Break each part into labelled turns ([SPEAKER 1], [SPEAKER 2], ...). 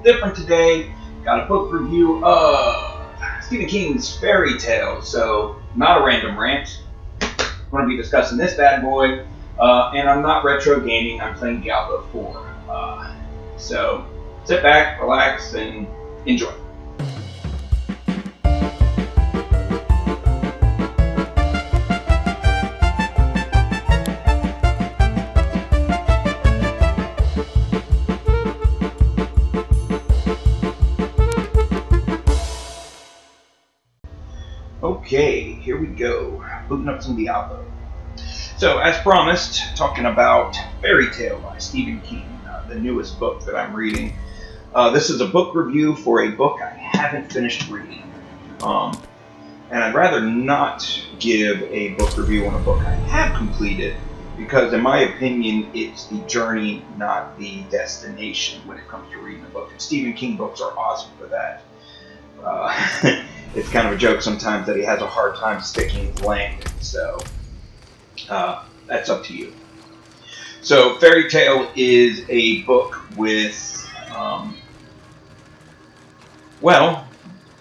[SPEAKER 1] different today. Got a book review of Stephen King's Fairy Tale. So, not a random rant. I'm going to be discussing this bad boy. And I'm not retro gaming, I'm playing Diablo 4. So, sit back, relax, and enjoy. Okay, here we go. Booting up some Diablo. So, as promised, talking about Fairy Tale by Stephen King, the newest book that I'm reading. This is a book review for a book I haven't finished reading. And I'd rather not give a book review on a book I have completed, because in my opinion, it's the journey, not the destination when it comes to reading a book. And Stephen King books are awesome for that. It's kind of a joke sometimes that he has a hard time sticking with landing, so that's up to you. So, Fairy Tale is a book with,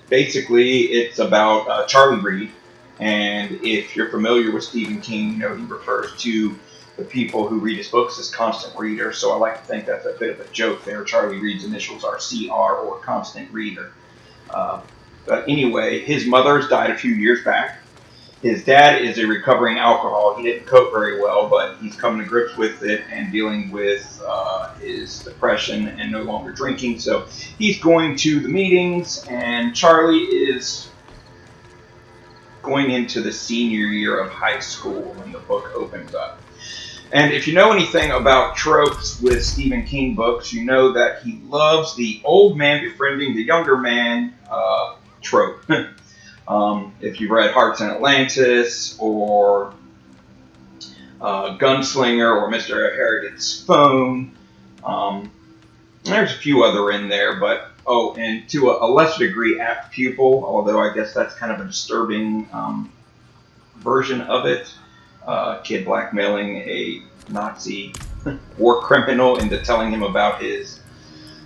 [SPEAKER 1] basically it's about Charlie Reed, and if you're familiar with Stephen King, you know he refers to the people who read his books as constant readers, so I like to think that's a bit of a joke there. Charlie Reed's initials are CR, or constant reader. But anyway, his mother's died a few years back. His dad is a recovering alcoholic. He didn't cope very well, but he's coming to grips with it and dealing with his depression and no longer drinking. So he's going to the meetings, and Charlie is going into the senior year of high school when the book opens up. And if you know anything about tropes with Stephen King books, you know that he loves the old man befriending the younger man trope. If you've read Hearts in Atlantis, or Gunslinger, or Mr. Harrigan's Phone, there's a few other in there, but and to a lesser degree, Apt Pupil, although I guess that's kind of a disturbing version of it. Kid blackmailing a Nazi war criminal into telling him about his...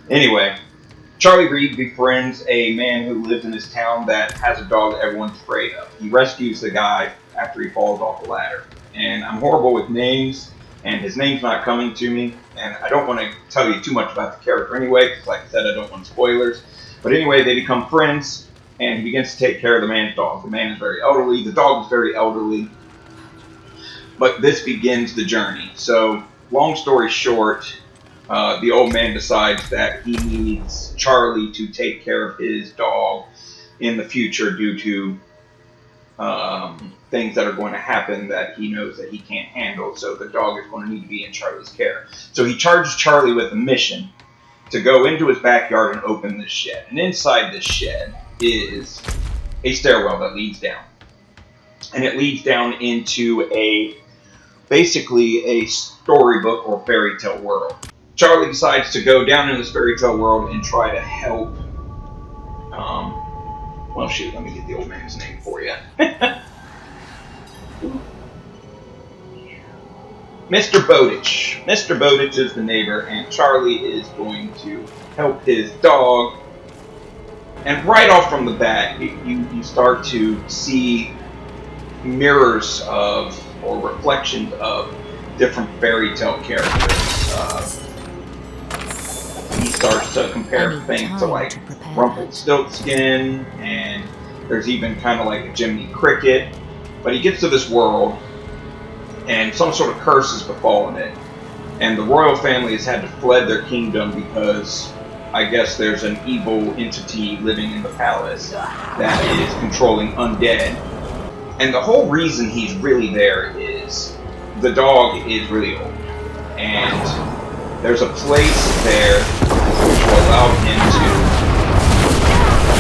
[SPEAKER 1] Anyway, Charlie Reed befriends a man who lives in his town that has a dog that everyone's afraid of. He rescues the guy after he falls off the ladder. And I'm horrible with names, and his name's not coming to me, and I don't want to tell you too much about the character anyway, because like I said, I don't want spoilers. But anyway, they become friends, and he begins to take care of the man's dog. The man is very elderly, the dog is very elderly, but this begins the journey. So, long story short, the old man decides that he needs Charlie to take care of his dog in the future due to things that are going to happen that he knows that he can't handle. So the dog is going to need to be in Charlie's care. So he charges Charlie with a mission to go into his backyard and open this shed. And inside this shed is a stairwell that leads down. And it leads down into basically a storybook or fairy tale world. Charlie decides to go down in this fairy tale world and try to help. Let me get the old man's name for you. Mr. Bowditch. Mr. Bowditch is the neighbor, and Charlie is going to help his dog. And right off from the bat, you start to see mirrors of, or reflections of, different fairy tale characters. He starts to compare things to like Rumpelstiltskin, and there's even kind of like a Jiminy Cricket. But he gets to this world, and some sort of curse has befallen it. And the royal family has had to fled their kingdom because I guess there's an evil entity living in the palace that is controlling undead. And the whole reason he's really there is the dog is really old. And there's a place there which will allow him to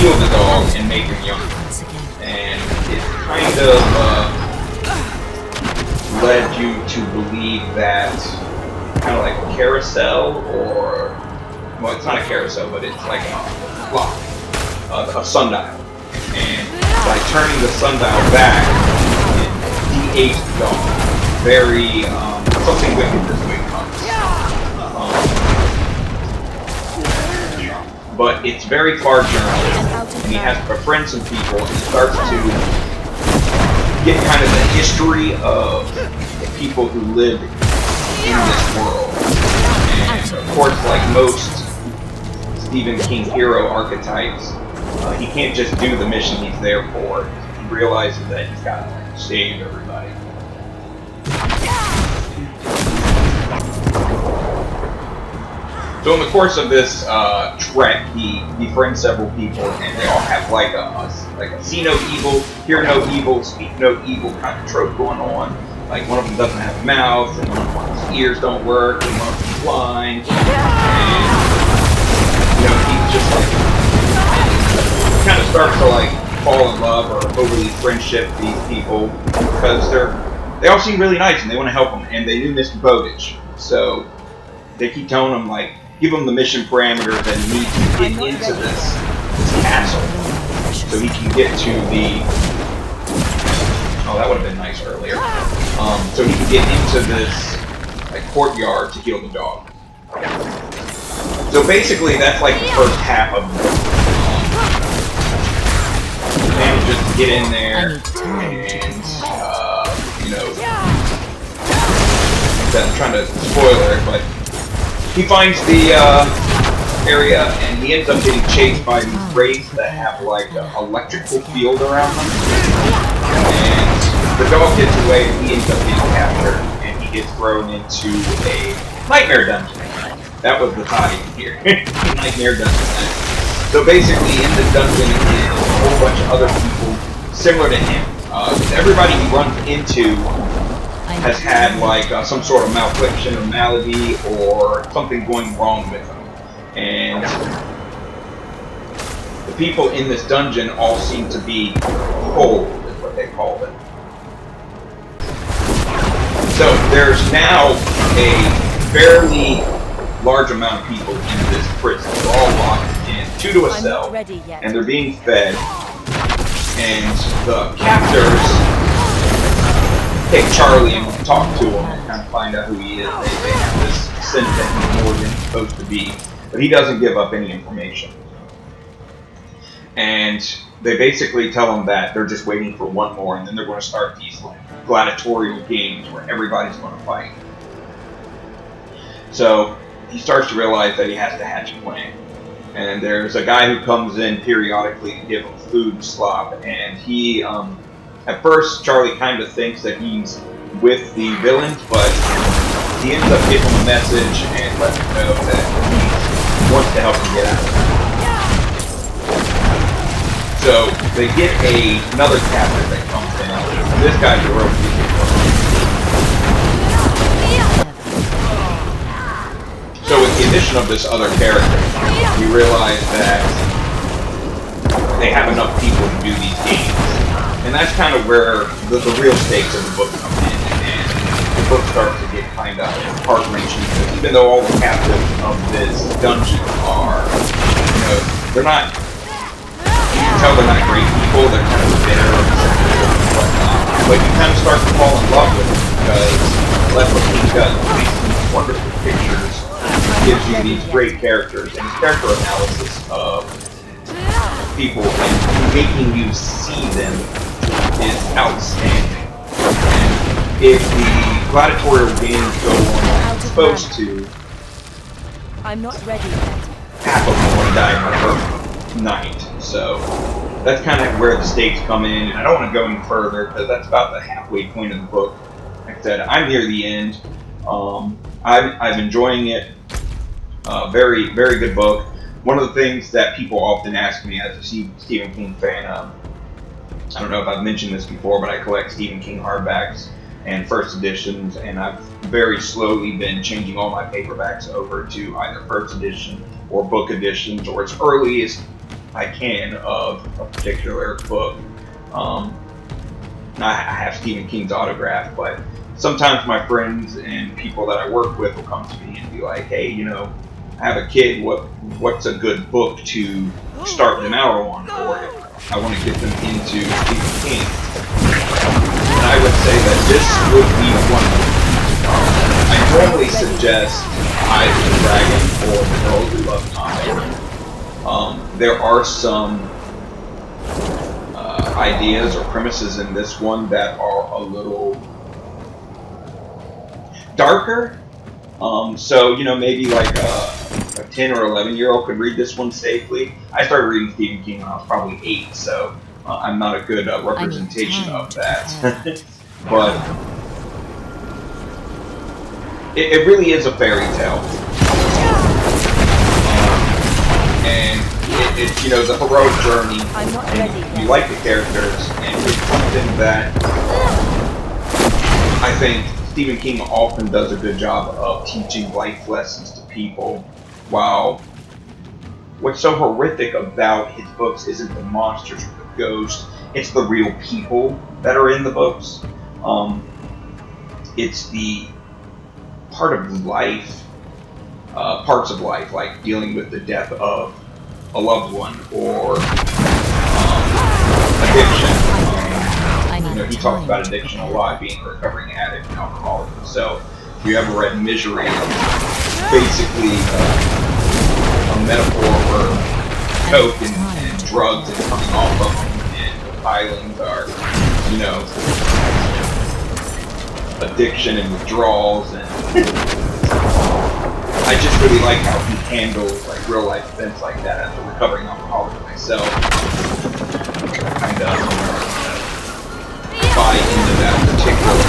[SPEAKER 1] heal the dog and make him younger. And it kind of led you to believe that kind of like a carousel, or, well, it's not a carousel, but it's like a clock, a sundial. And by turning the sundial back, it de-aged the dog. Very, something wicked this way comes. but it's very far journey, and he has to befriend some people, and starts to get kind of the history of the people who live in this world. And of course, like most Stephen King hero archetypes, he can't just do the mission he's there for. He realizes that he's got to save everybody. So in the course of this trek, he befriends several people, and they all have like a see no evil, hear no evil, speak no evil kind of trope going on. Like one of them doesn't have a mouth, and one of them's ears don't work, and one of them's blind, and he's just like kind of starts to like fall in love or overly friendship these people because they all seem really nice and they want to help him, and they knew Mr. Bowditch, so they keep telling him like, give him the mission parameters that he needs to get into this castle, so he can get to the. Oh, that would have been nice earlier. So he can get into this like courtyard to heal the dog. So basically, that's like the first half of the book. Manages to get in there, and I'm trying to spoiler it, but he finds the area, and he ends up getting chased by these wraiths that have like an electrical field around them. And the dog gets away, and he ends up getting captured, and he gets thrown into a nightmare dungeon. That was the tie here. Nightmare dungeon. So basically, in the dungeon is a whole bunch of other people similar to him. Everybody he runs into has had like some sort of malfunction or malady or something going wrong with them. And the people in this dungeon all seem to be cold, is what they call it. So there's now a fairly large amount of people in this prison. They're all locked in, 2 to a cell, and they're being fed. And the captors take Charlie and talk to him and kind of find out who he is. They have this sense that he's more than he's supposed to be, but he doesn't give up any information. And they basically tell him that they're just waiting for one more, and then they're going to start these like gladiatorial games where everybody's going to fight. So he starts to realize that he has to hatch a plan. And there's a guy who comes in periodically to give him food and slop, and he at first, Charlie kind of thinks that he's with the villains, but he ends up giving him a message and lets him know that he wants to help him get out of it. So they get another captive that comes in, and this guy's a real piece of work. So with the addition of this other character, we realize that they have enough people to do these games. And that's kind of where the real stakes of the book come in, and the book starts to get kind of heart-wrenching, because even though all the captives of this dungeon are, they're not, you can tell they're not great people, they're kind of bitter and whatnot, but you kind of start to fall in love with them, because that's what he does. He makes these wonderful pictures, gives you these great characters, and his character analysis of people and making you see them is outstanding. And if the gladiatorial games go on as supposed to,
[SPEAKER 2] I'm not ready yet.
[SPEAKER 1] Half of them will die in the first night. So that's kind of where the stakes come in. And I don't want to go any further because that's about the halfway point of the book. Like I said, I'm near the end. I'm enjoying it. Very, very good book. One of the things that people often ask me as a Stephen King fan, I don't know if I've mentioned this before, but I collect Stephen King hardbacks and first editions, and I've very slowly been changing all my paperbacks over to either first edition or book editions, or as early as I can of a particular book. I have Stephen King's autograph, but sometimes my friends and people that I work with will come to me and be like, hey, I have a kid, what's a good book to start them out on, or if I want to get them into Stephen King. And I would say that this would be one of them. I normally suggest Eyes of the Dragon or The Girl Who Loves Tommy. there are some ideas or premises in this one that are a little darker. So, maybe like a 10 or 11-year-old could read this one safely. I started reading Stephen King when I was probably 8, so I'm not a good representation of that. But it really is a fairy tale. And it's the heroic journey.
[SPEAKER 2] I'm not ready
[SPEAKER 1] You
[SPEAKER 2] yet.
[SPEAKER 1] like the characters, and it's something that I think Stephen King often does a good job of teaching life lessons to people. While what's so horrific about his books isn't the monsters or the ghosts, it's the real people that are in the books. It's the parts of life, like dealing with the death of a loved one or addiction. He talks about addiction a lot, being a recovering addict and alcoholic. So, if you ever read Misery, basically a metaphor for coke and drugs and coming off of them, and the pilings are, addiction and withdrawals, and I just really like how he handles like real life events like that as a recovering alcoholic myself. Kind of buy into that particular.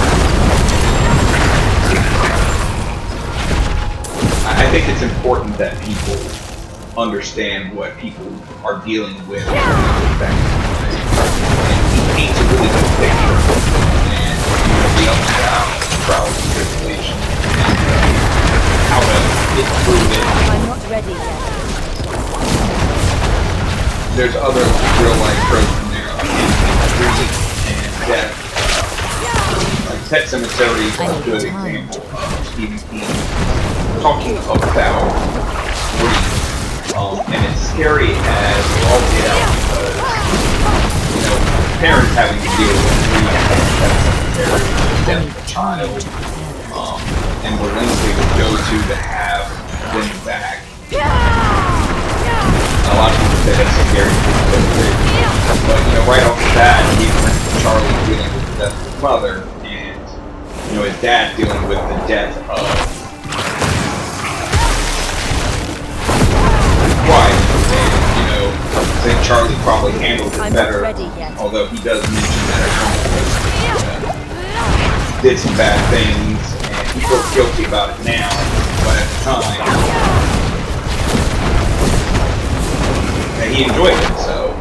[SPEAKER 1] I think it's important that people understand what people are dealing with. And he paints a really good picture, and the ups and downs, trials and tribulations, and how to get through it.
[SPEAKER 2] I'm not ready yet.
[SPEAKER 1] There's other real life tropes in there, like grief and death. Like Pet Cemetery is a good example of Stephen King talking about grief. And it's scary as all get out because, parents having to deal with grief and Pet Cemetery, the death of a child, and where Lindsay would go to have them back. A lot of people say that's scary, but right off the bat, Charlie dealing with the death of his mother, and his dad dealing with the death of his wife. And I think Charlie probably handled it better, although he does mention that he did some bad things, and he feels guilty about it now, but at the time. And he enjoyed it, so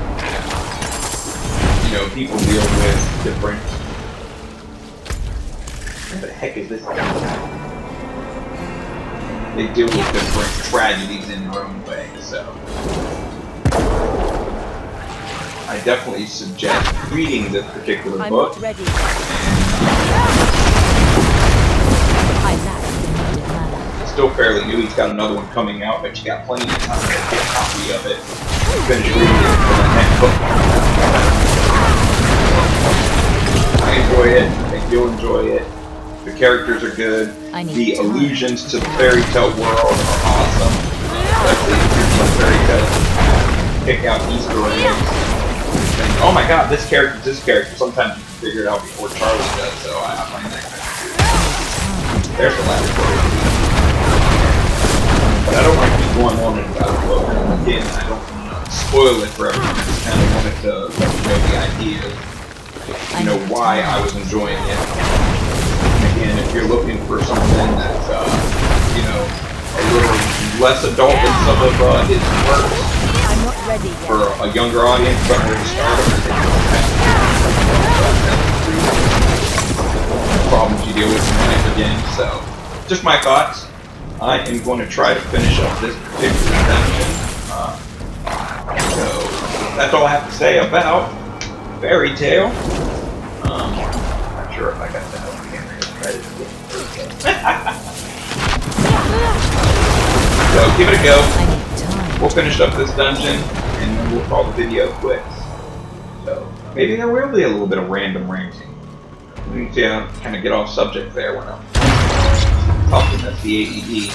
[SPEAKER 1] people deal with different. What the heck is this guy? They deal with different tragedies in their own way, so I definitely suggest reading this particular
[SPEAKER 2] I'm
[SPEAKER 1] book.
[SPEAKER 2] not ready.
[SPEAKER 1] It's still fairly new. He's got another one coming out, but you got plenty of time to get a copy of it. Finish reading it for the next book. I enjoy it. I think you'll enjoy it. The characters are good. The allusions to the fairy tale world are awesome. Especially if you're some fairy tales. Pick out Easter eggs. And, oh my god, this character's this character. Sometimes you can figure it out before Charlie does, so I find that kind of cool. There's the laboratory. But I don't want to keep going on and about the book. Again, I don't spoil it for everyone. I just kind of wanted to let you know the idea of, why I was enjoying it. And again, if you're looking for something that's, a little less adult than some of his works,
[SPEAKER 2] I'm not ready yet.
[SPEAKER 1] for a younger audience, but where to start, I think that's problems you deal with in life again. So, just my thoughts. I am going to try to finish up this particular dungeon. So that's all I have to say about Fairy Tale. I'm not sure if I got that on camera. So give it a go. We'll finish up this dungeon and then we'll call the video quits. So maybe there will be a little bit of random ranting. You can see I kind of get off subject there when I'm talking at the AED.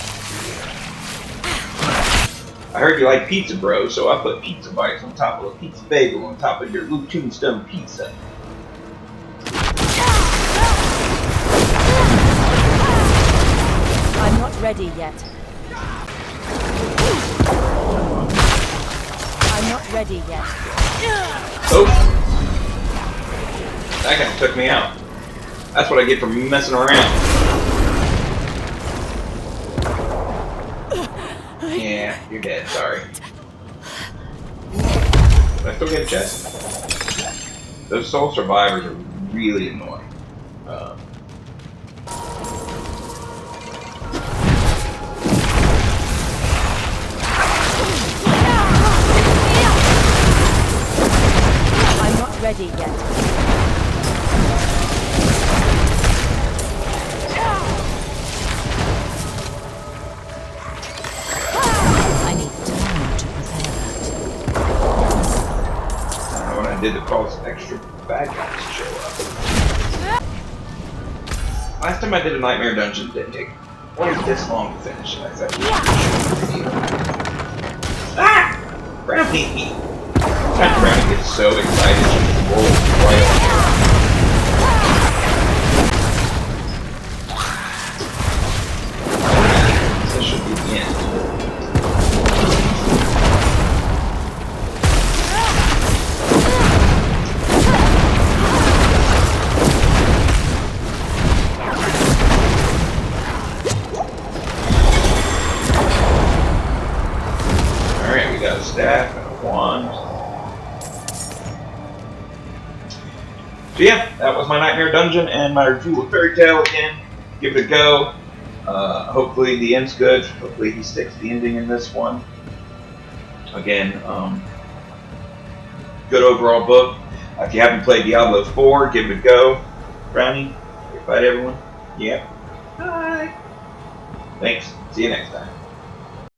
[SPEAKER 1] I heard you like pizza, bro, so I put pizza bites on top of a pizza bagel on top of your Luke Tombstone pizza.
[SPEAKER 2] I'm not ready yet. I'm not ready yet.
[SPEAKER 1] Oh! That guy took me out. That's what I get for messing around. Yeah, you're dead, sorry. But I still get a chest. Those soul survivors are really annoying.
[SPEAKER 2] I'm not ready yet.
[SPEAKER 3] I need time to prepare that.
[SPEAKER 1] I don't know what I did to cause extra bad guys to show up. Last time I did a Nightmare Dungeon, it didn't take quite this long to finish. I thought ah! Brown beat me. Sometimes Brownie gets so excited she just rolls right on here. This should be the end. Alright, we got a staff and a wand. So yeah, that was my Nightmare Dungeon and my review of Fairy Tail again. Give it a go. Hopefully the end's good. Hopefully he sticks the ending in this one. Again, good overall book. If you haven't played Diablo 4, give it a go. Brownie, goodbye to everyone. Yeah. Bye. Thanks. See you next time.